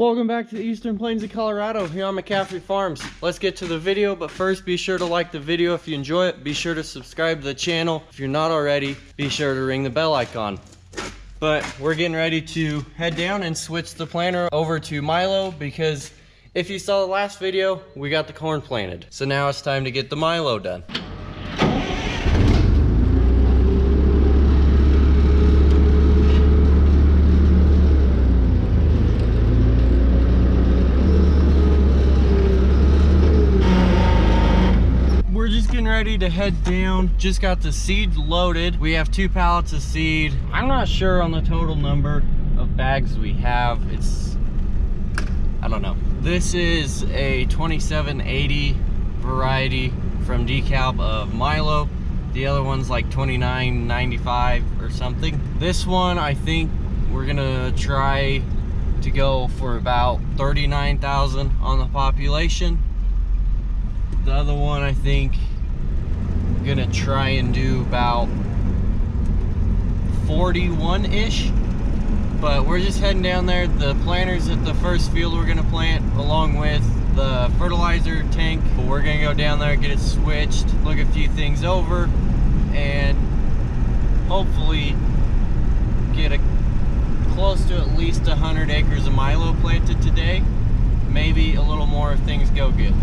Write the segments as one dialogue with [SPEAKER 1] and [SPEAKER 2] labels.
[SPEAKER 1] Welcome back to the Eastern Plains of Colorado here on McCaffrey Farms. Let's get to the video, but first be sure to like the video if you enjoy it. Be sure to subscribe to the channel. If you're not already, be sure to ring the bell icon. But we're getting ready to head down and switch the planter over to MILO because if you saw the last video, we got the corn planted. So now it's time to get the MILO done. Getting ready to head down. Just got the seed loaded. We have 2 pallets of seed. I'm not sure on the total number of bags we have. I don't know. This is a 2780 variety from DeKalb of MILO. The other one's like 2995 or something. This one I think we're gonna try to go for about 39,000 on the population. The other one I think gonna try and do about 41-ish, but we're just heading down there. The planter's at the first field we're gonna plant along with the fertilizer tank. We're gonna go down there, get it switched, look a few things over, and hopefully get close to at least 100 acres of MILO planted today, maybe a little more if things go good.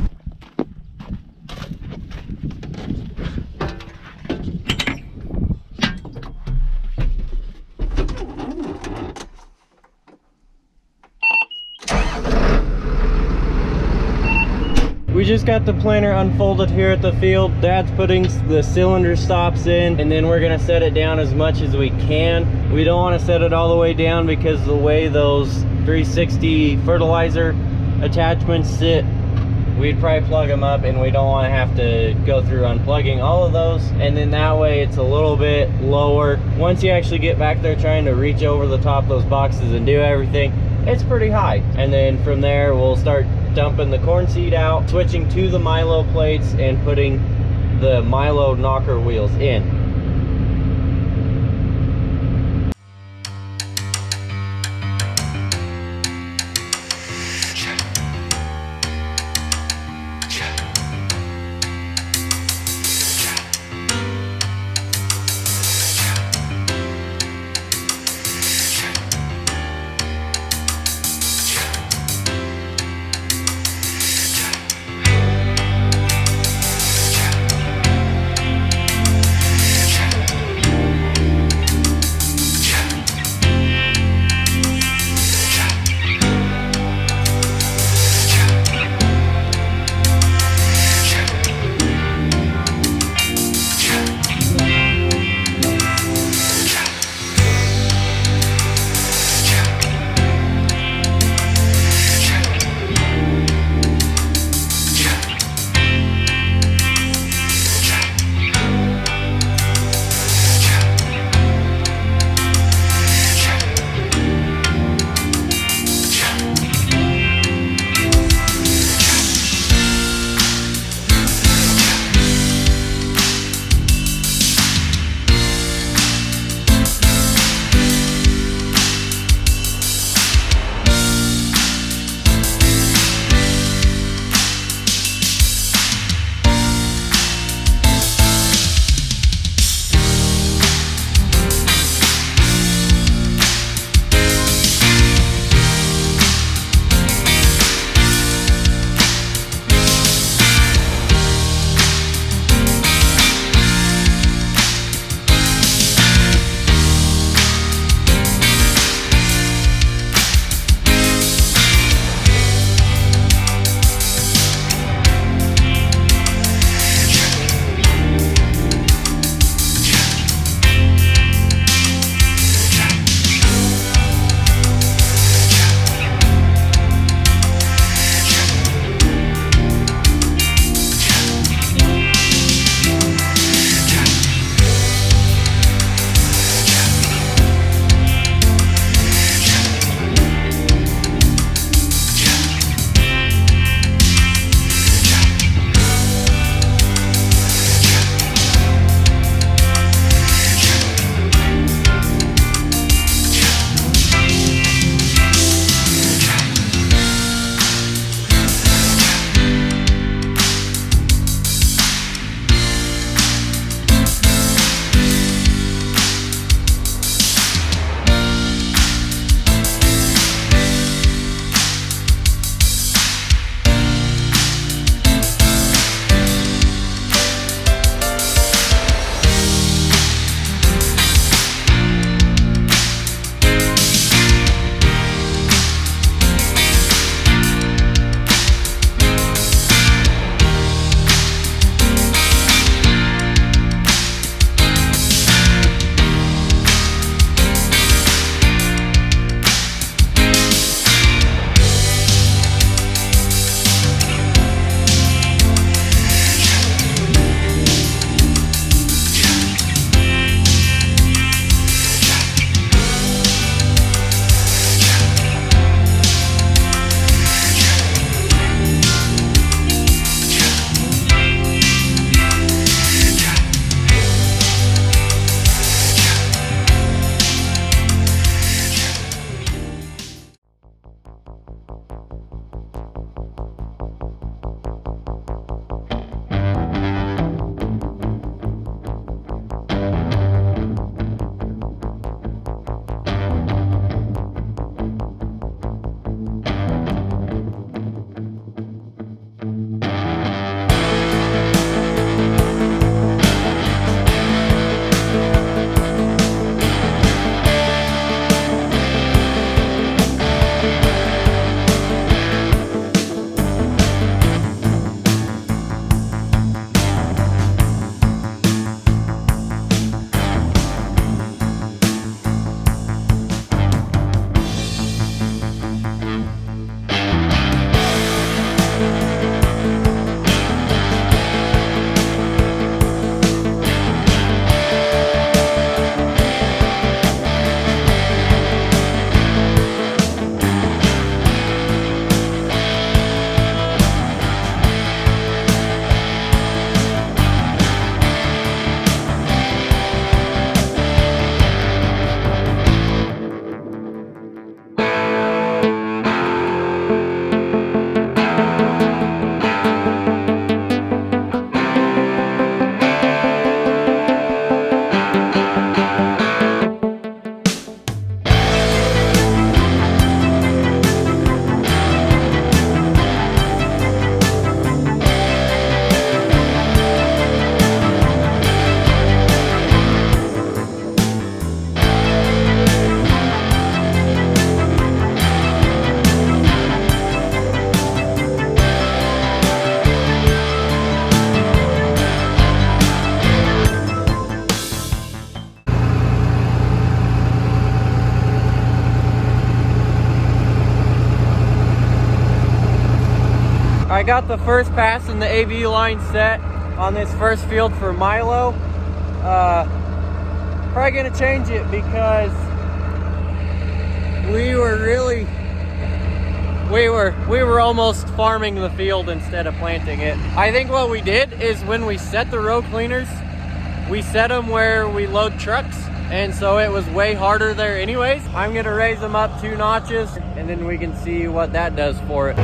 [SPEAKER 1] We just got the planter unfolded here at the field. Dad's putting the cylinder stops in, and then we're gonna set it down as much as we can. We don't want to set it all the way down because the way those 360 fertilizer attachments sit, we'd probably plug them up, and we don't want to have to go through unplugging all of those. And then that way it's a little bit lower. Once you actually get back there trying to reach over the top of those boxes and do everything, it's pretty high. And then from there we'll start dumping the corn seed out, switching to the MILO plates, and putting the MILO knocker wheels in. I got the first pass in the AV line set on this first field for MILO. Probably gonna change it because we were almost farming the field instead of planting it. I think what we did is when we set the row cleaners, we set them where we load trucks, and so it was way harder there anyways. I'm gonna raise them up 2 notches and then we can see what that does for it.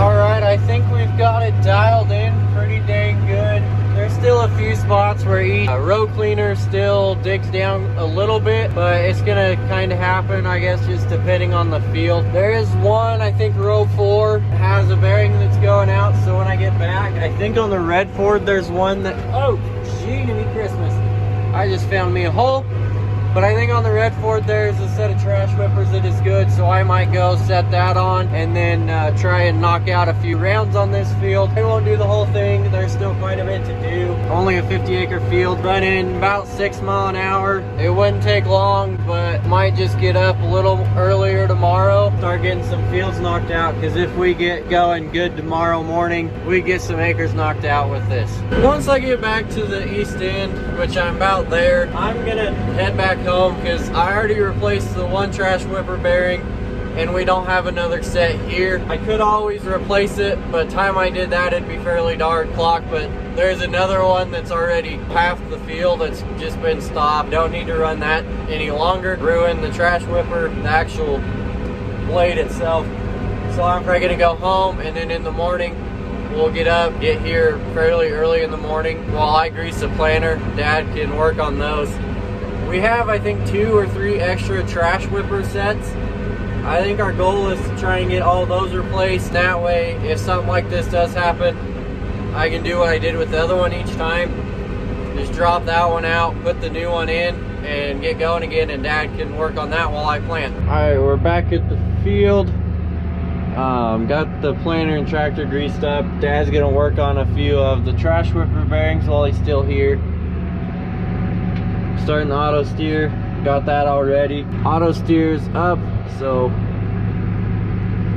[SPEAKER 1] All right, I think we've got it dialed in pretty dang good. There's still a few spots where each row cleaner still digs down a little bit, but it's gonna kind of happen, I guess, just depending on the field. There is one, I think row 4 has a bearing that's going out, so when I get back, I think on the red Ford there's one that, oh, gee, Christmas. I just found me a hole. But I think on the red Ford there's a set of trash whippers that is good, so I might go set that on and then try and knock out a few rounds on this field. I won't do the whole thing, there's still quite a bit to do. Only a 50-acre field, running about 6 miles an hour. It wouldn't take long, but might just get up a little earlier tomorrow, start getting some fields knocked out, because if we get going good tomorrow morning, we get some acres knocked out with this. Once I get back to the east end, which I'm about there, I'm gonna head back home because I already replaced the one trash whipper bearing and we don't have another set here. I could always replace it, but time I did that it'd be fairly dark clock, but there's another one that's already half the field that's just been stopped. Don't need to run that any longer. Ruin the trash whipper, the actual blade itself. So I'm probably gonna go home and then in the morning we'll get up, get here fairly early in the morning while I grease the planter. Dad can work on those. We have, I think, 2 or 3 extra trash whipper sets. I think our goal is to try and get all those replaced. That way, if something like this does happen, I can do what I did with the other one each time. Just drop that one out, put the new one in, and get going again, and Dad can work on that while I plant. All right, we're back at the field. Got the planter and tractor greased up. Dad's gonna work on a few of the trash whipper bearings while he's still here. Starting the auto steer, got that already. Auto steer's up, so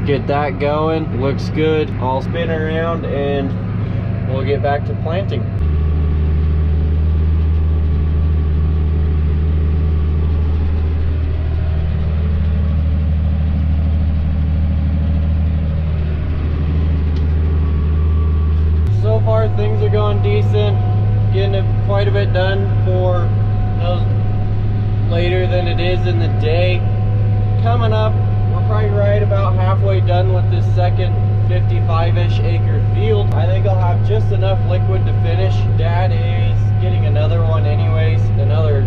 [SPEAKER 1] get that going. Looks good. I'll spin around and we'll get back to planting. So far things are going decent, getting quite a bit done for later than it is in the day. Coming up, we're probably right about halfway done with this second 55-ish acre field. I think I'll have just enough liquid to finish. Dad is getting another one anyways, another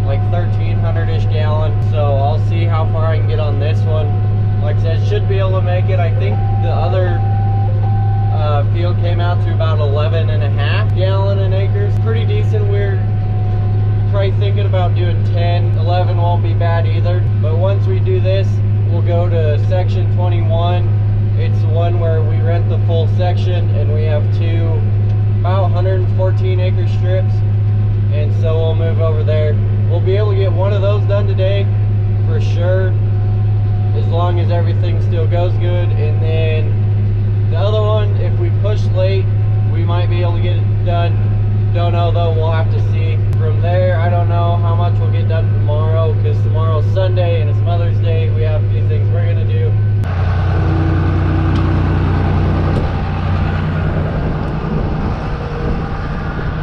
[SPEAKER 1] like 1,300-ish gallon, so I'll see how far I can get on this one. Like I said, should be able to make it. I think the other field came out to about 11.5 gallon an acre. Pretty decent. We're probably thinking about doing 10. 11 won't be bad either, but once we do this, we'll go to section 21. It's one where we rent the full section and we have 2 about 114 acre strips, and so we'll move over there. We'll be able to get one of those done today for sure, as long as everything still goes good. And then the other one, if we push late, we might be able to get it done. Don't know though, we'll have to see. From there, I don't know how much we'll get done tomorrow, because tomorrow's Sunday and it's Mother's Day. We have a few things we're gonna do.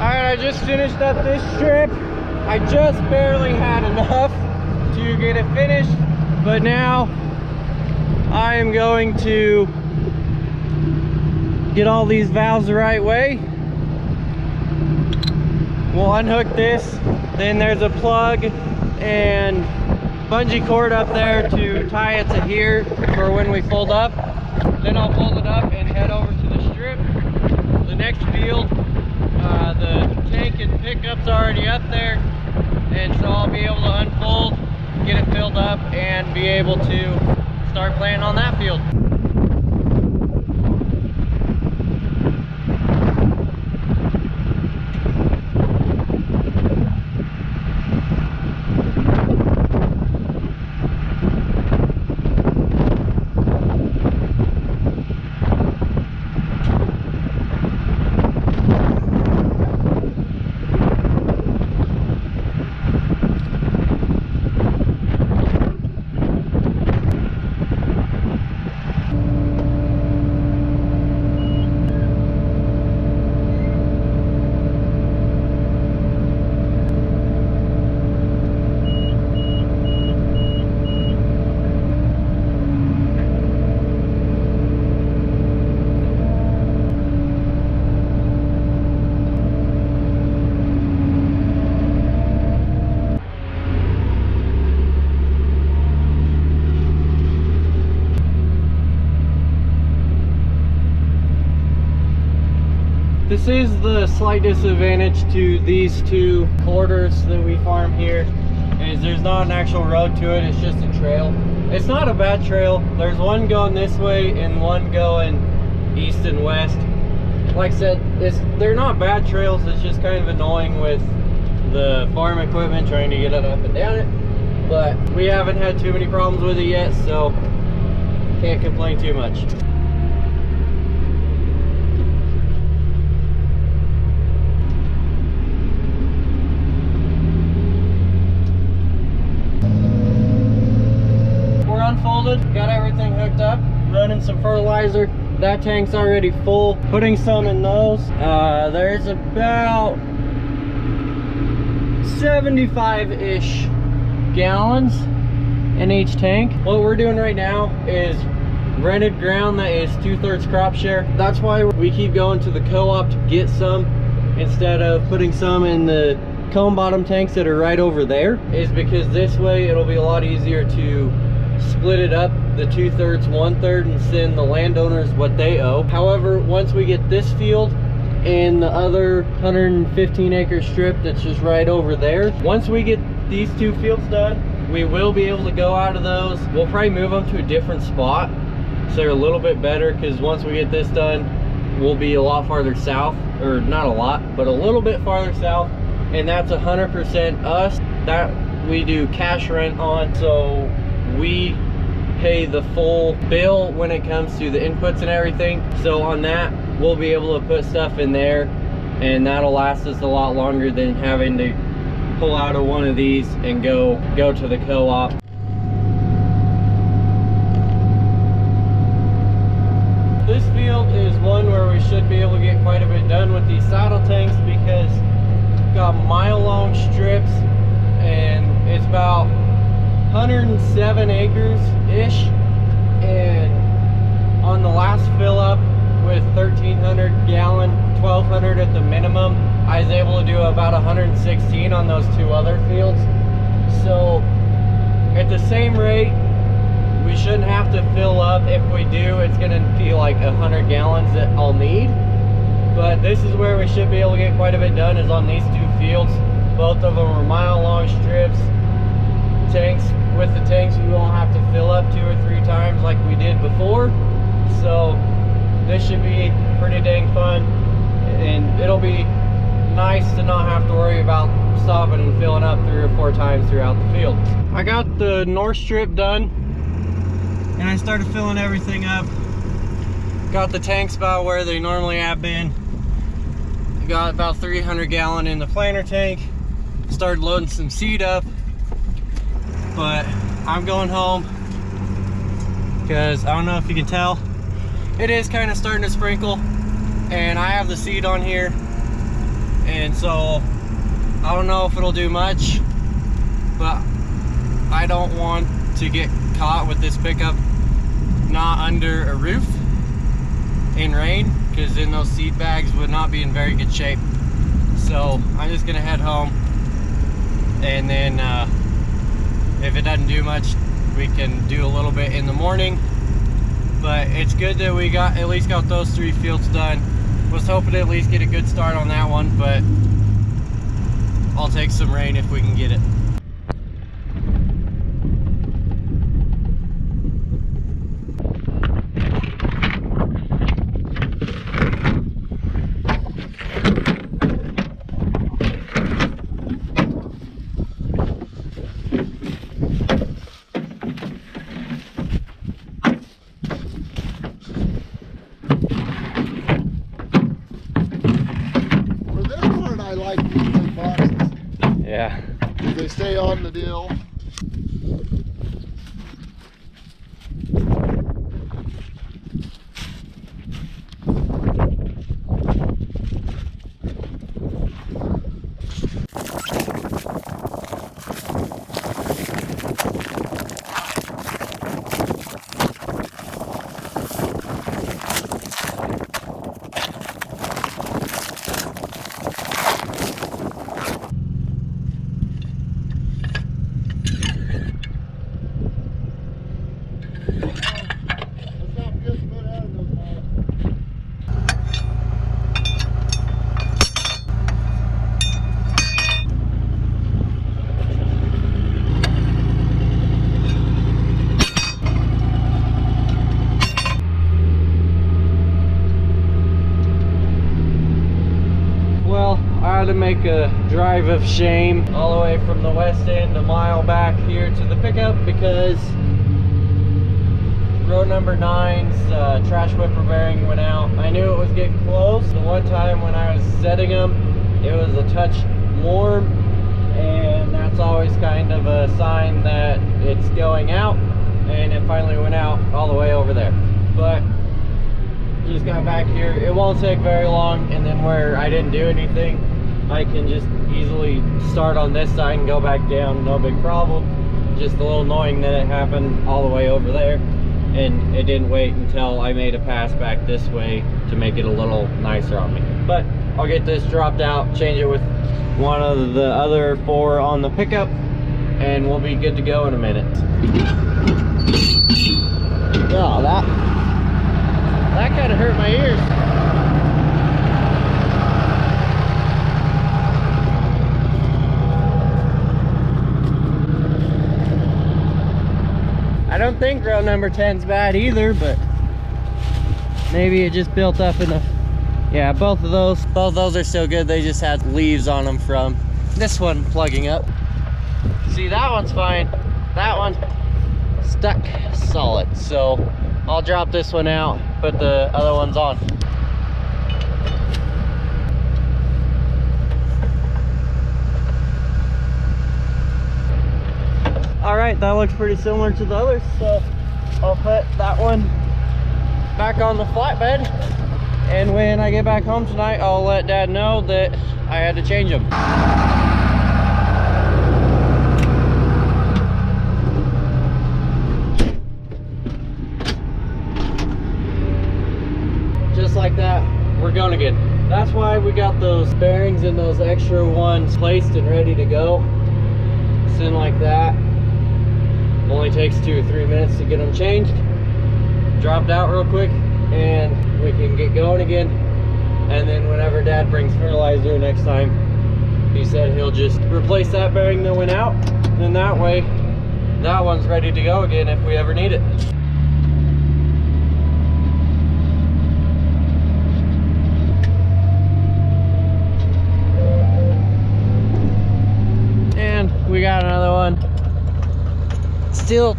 [SPEAKER 1] Alright, I just finished up this strip. I just barely had enough to get it finished, but now I am going to get all these valves the right way. We'll unhook this, then there's a plug and bungee cord up there to tie it to here for when we fold up. Then I'll fold it up and head over to the strip. The next field, the tank and pickup's already up there, and so I'll be able to unfold, get it filled up, and be able to start planting on that field. This is the slight disadvantage to these two quarters that we farm here, is there's not an actual road to it, it's just a trail. It's not a bad trail. There's one going this way and one going east and west. Like I said, they're not bad trails, it's just kind of annoying with the farm equipment trying to get it up and down it. But we haven't had too many problems with it yet, so can't complain too much. We're unfolded, got everything hooked up, running some fertilizer. That tank's already full. Putting some in those. There's about 75-ish gallons in each tank. What we're doing right now is rented ground that is 2/3 crop share. That's why we keep going to the co-op to get some instead of putting some in the cone bottom tanks that are right over there, is because this way it'll be a lot easier to split it up, the 2/3, 1/3, and send the landowners what they owe. However, once we get this field and the other 115 acre strip that's just right over there, once we get these two fields done, we will be able to go out of those. We'll probably move them to a different spot so they're a little bit better, because once we get this done, we'll be a lot farther south, or not a lot, but a little bit farther south, and that's 100% us. That we do cash rent on, so we pay the full bill when it comes to the inputs and everything. So on that, we'll be able to put stuff in there, and that'll last us a lot longer than having to pull out of one of these and go to the co-op. This field is one where we should be able to get quite a bit done with these saddle tanks, because we've got mile-long strips, and it's about 107 acres-ish, and on the last fill up with 1,300 gallon, 1,200 at the minimum, I was able to do about 116 on those two other fields. So at the same rate, we shouldn't have to fill up. If we do, it's gonna be like 100 gallons that I'll need. But this is where we should be able to get quite a bit done, is on these two fields. Both of them are mile-long strips. Tanks, with the tanks, we won't have to fill up 2 or 3 times like we did before. So this should be pretty dang fun, and it'll be nice to not have to worry about stopping and filling up 3 or 4 times throughout the field. I got the north strip done, and I started filling everything up. Got the tanks about where they normally have been. Got about 300 gallon in the planter tank. Started loading some seed up, but I'm going home because I don't know if you can tell, it is kind of starting to sprinkle, and I have the seed on here, and so I don't know if it'll do much, but I don't want to get caught with this pickup not under a roof in rain, because then those seed bags would not be in very good shape. So I'm just gonna head home, and then if it doesn't do much, we can do a little bit in the morning. But it's good that we at least got those 3 fields done. Was hoping to at least get a good start on that one, but I'll take some rain if we can get it. Yeah.
[SPEAKER 2] They stay on the deal.
[SPEAKER 1] had to make a drive of shame all the way from the west end a mile back here to the pickup because road number 9's trash whipper bearing went out. I knew it was getting close. The one time when I was setting them, it was a touch warm, and that's always kind of a sign that it's going out, and it finally went out all the way over there. But just got back here. It won't take very long, and then where I didn't do anything, I can just easily start on this side and go back down, no big problem. Just a little annoying that it happened all the way over there, and it didn't wait until I made a pass back this way to make it a little nicer on me. But I'll get this dropped out, change it with one of the other 4 on the pickup, and we'll be good to go in a minute. Oh, that kind of hurt my ears. I don't think row number 10's bad either, but maybe it just built up enough. Yeah, both of those are still good. They just had leaves on them from this one plugging up. See, that one's fine. That one's stuck solid. So I'll drop this one out, put the other ones on. All right, that looks pretty similar to the others, so I'll put that one back on the flatbed, and when I get back home tonight, I'll let Dad know that I had to change them. Just like that, we're going again. That's why we got those bearings and those extra ones placed and ready to go. Sitting like that. Only takes 2 or 3 minutes to get them changed, dropped out real quick, and we can get going again. And then whenever Dad brings fertilizer next time, he said he'll just replace that bearing that went out, and that way that one's ready to go again if we ever need it. And we got another one. Still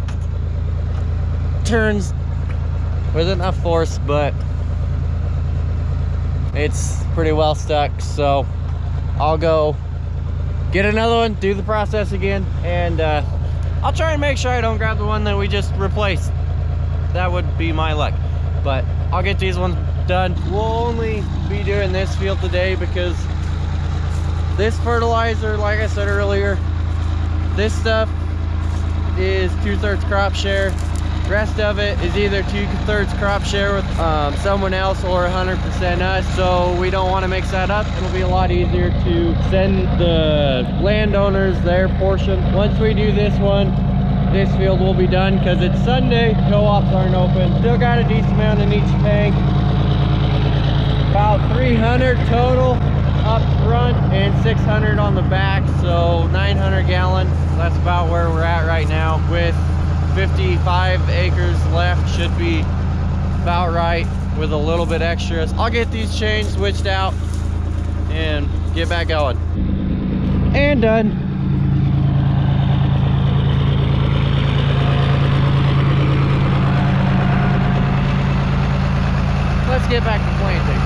[SPEAKER 1] turns with enough force, but it's pretty well stuck, so I'll go get another one, do the process again, and I'll try and make sure I don't grab the one that we just replaced. That would be my luck, but I'll get these ones done. We'll only be doing this field today because this fertilizer, like I said earlier, this stuff is 2/3 crop share. Rest of it is either 2/3 crop share with someone else or 100% us, so we don't want to mix that up. It'll be a lot easier to send the landowners their portion. Once we do this one, this field will be done because it's Sunday, co-ops aren't open. Still got a decent amount in each tank, about 300 total up front and 600 on the back, so 900 gallon. That's about where we're at right now. With 55 acres left, should be about right with a little bit extra. I'll get these chains switched out and get back going. And done. Let's get back to planting.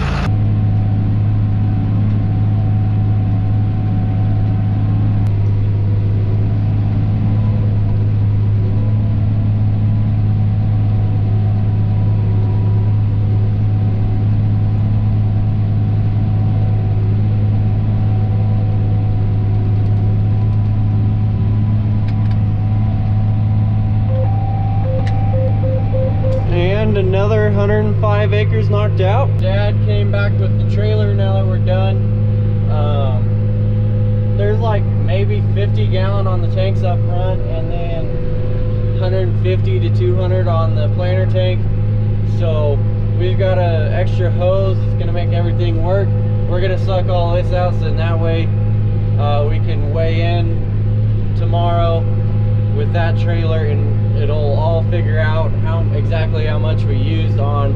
[SPEAKER 1] Another 105 acres knocked out. Dad came back with the trailer now that we're done. There's like maybe 50 gallon on the tanks up front, and then 150 to 200 on the planter tank. So we've got an extra hose. It's gonna make everything work. We're gonna suck all this out, so that way we can weigh in tomorrow with that trailer, and it'll all figure out exactly how much we used on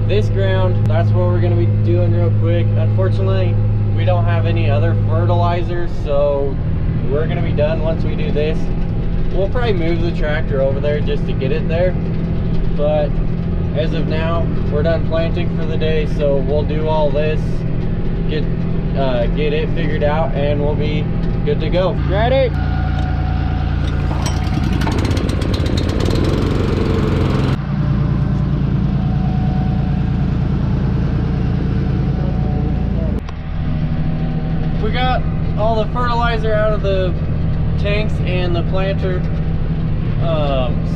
[SPEAKER 1] this ground. That's what we're going to be doing real quick. Unfortunately, we don't have any other fertilizers, so we're gonna be done once we do this. We'll probably move the tractor over there just to get it there, but as of now, we're done planting for the day, so we'll do all this, get it figured out, and we'll be good to go. Ready? We got all the fertilizer out of the tanks and the planter.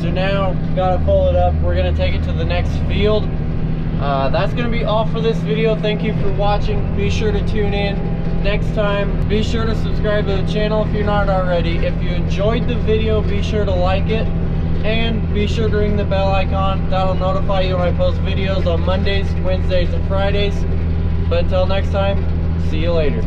[SPEAKER 1] So now got to pull it up. We're gonna take it to the next field. That's gonna be all for this video. Thank you for watching. Be sure to tune in next time. Be sure to subscribe to the channel if you're not already. If you enjoyed the video, be sure to like it, and be sure to ring the bell icon. That'll notify you when I post videos on Mondays, Wednesdays, and Fridays. But until next time, see you later.